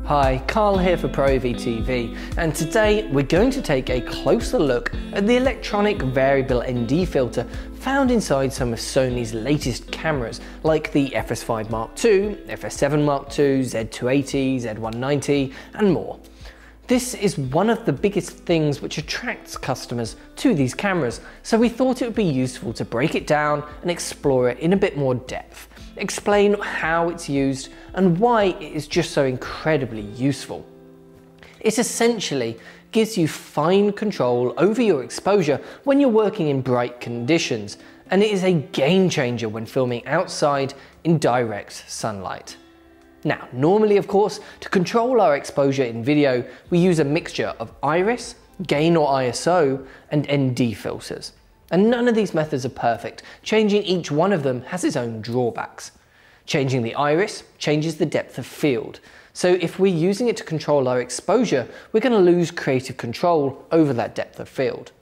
Hi, Carl here for ProAV, and today we're going to take a closer look at the electronic variable ND filter found inside some of Sony's latest cameras like the FS5 Mark II, FS7 Mark II, Z280, Z190 and more. This is one of the biggest things which attracts customers to these cameras, so we thought it would be useful to break it down and explore it in a bit more depth, explain how it's used and why it is just so incredibly useful. It essentially gives you fine control over your exposure when you're working in bright conditions, and it is a game changer when filming outside in direct sunlight. Now, normally of course, to control our exposure in video, we use a mixture of iris, gain or ISO, and ND filters. And none of these methods are perfect. Changing each one of them has its own drawbacks. Changing the iris changes the depth of field. So if we're using it to control our exposure, we're going to lose creative control over that depth of field.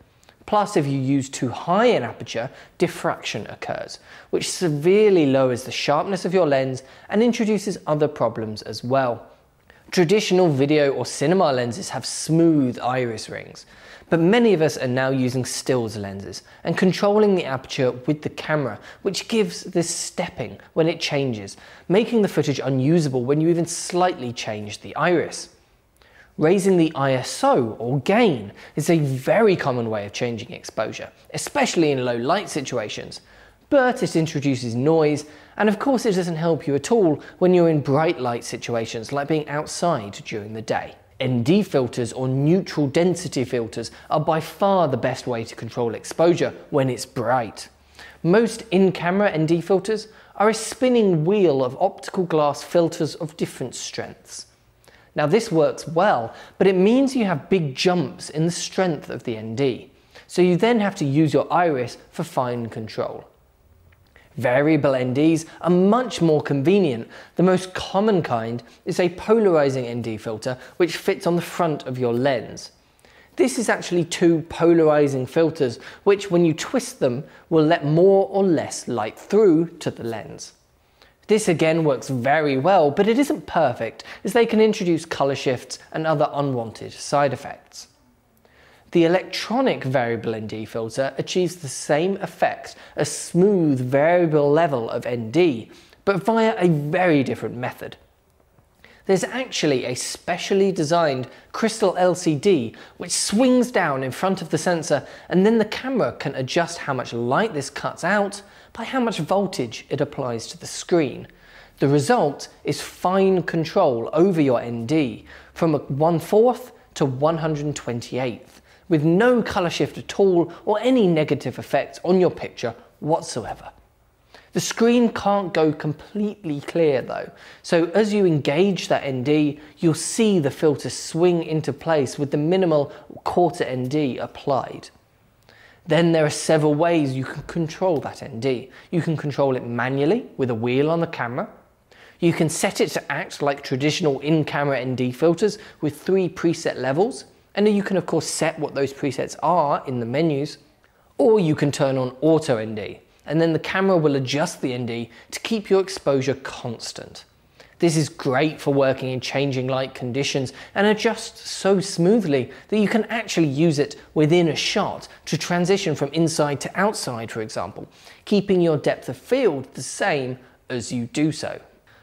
Plus, if you use too high an aperture, diffraction occurs, which severely lowers the sharpness of your lens and introduces other problems as well. Traditional video or cinema lenses have smooth iris rings, but many of us are now using stills lenses and controlling the aperture with the camera, which gives this stepping when it changes, making the footage unusable when you even slightly change the iris. Raising the ISO or gain is a very common way of changing exposure, especially in low light situations. But it introduces noise, and of course it doesn't help you at all when you're in bright light situations like being outside during the day. ND filters or neutral density filters are by far the best way to control exposure when it's bright. Most in-camera ND filters are a spinning wheel of optical glass filters of different strengths. Now this works well, but it means you have big jumps in the strength of the ND, so you then have to use your iris for fine control. Variable NDs are much more convenient. The most common kind is a polarizing ND filter which fits on the front of your lens. This is actually two polarizing filters which, when you twist them, will let more or less light through to the lens. This again works very well, but it isn't perfect as they can introduce color shifts and other unwanted side effects. The electronic variable ND filter achieves the same effect, a smooth variable level of ND, but via a very different method. There's actually a specially designed crystal LCD which swings down in front of the sensor, and then the camera can adjust how much light this cuts out by how much voltage it applies to the screen. The result is fine control over your ND from a 1/4 to 1/28th, with no color shift at all or any negative effects on your picture whatsoever. The screen can't go completely clear though, so as you engage that ND, you'll see the filter swing into place with the minimal quarter ND applied. Then there are several ways you can control that ND. You can control it manually with a wheel on the camera. You can set it to act like traditional in-camera ND filters with 3 preset levels, and then you can of course set what those presets are in the menus. Or you can turn on auto ND, and then the camera will adjust the ND to keep your exposure constant. This is great for working in changing light conditions and adjusts so smoothly that you can actually use it within a shot to transition from inside to outside, for example, keeping your depth of field the same as you do so.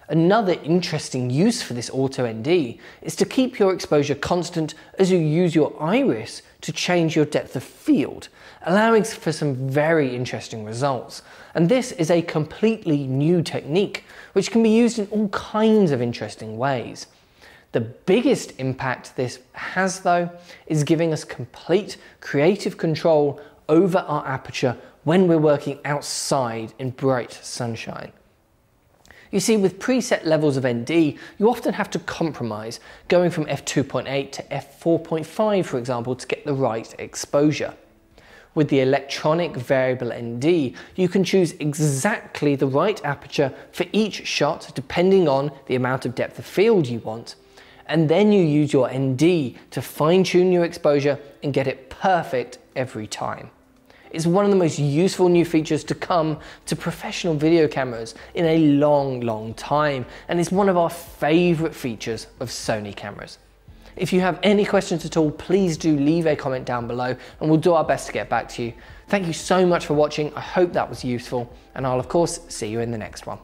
Another interesting use for this auto ND is to keep your exposure constant as you use your iris to change your depth of field, allowing for some very interesting results. And this is a completely new technique which can be used in all kinds of interesting ways. The biggest impact this has though is giving us complete creative control over our aperture when we're working outside in bright sunshine. You see, with preset levels of ND, you often have to compromise, going from f2.8 to f4.5, for example, to get the right exposure. With the electronic variable ND, you can choose exactly the right aperture for each shot depending on the amount of depth of field you want, and then you use your ND to fine-tune your exposure and get it perfect every time. It's one of the most useful new features to come to professional video cameras in a long time, and it's one of our favorite features of Sony cameras. If you have any questions at all, please do leave a comment down below and we'll do our best to get back to you. Thank you so much for watching. I hope that was useful, and I'll of course see you in the next one.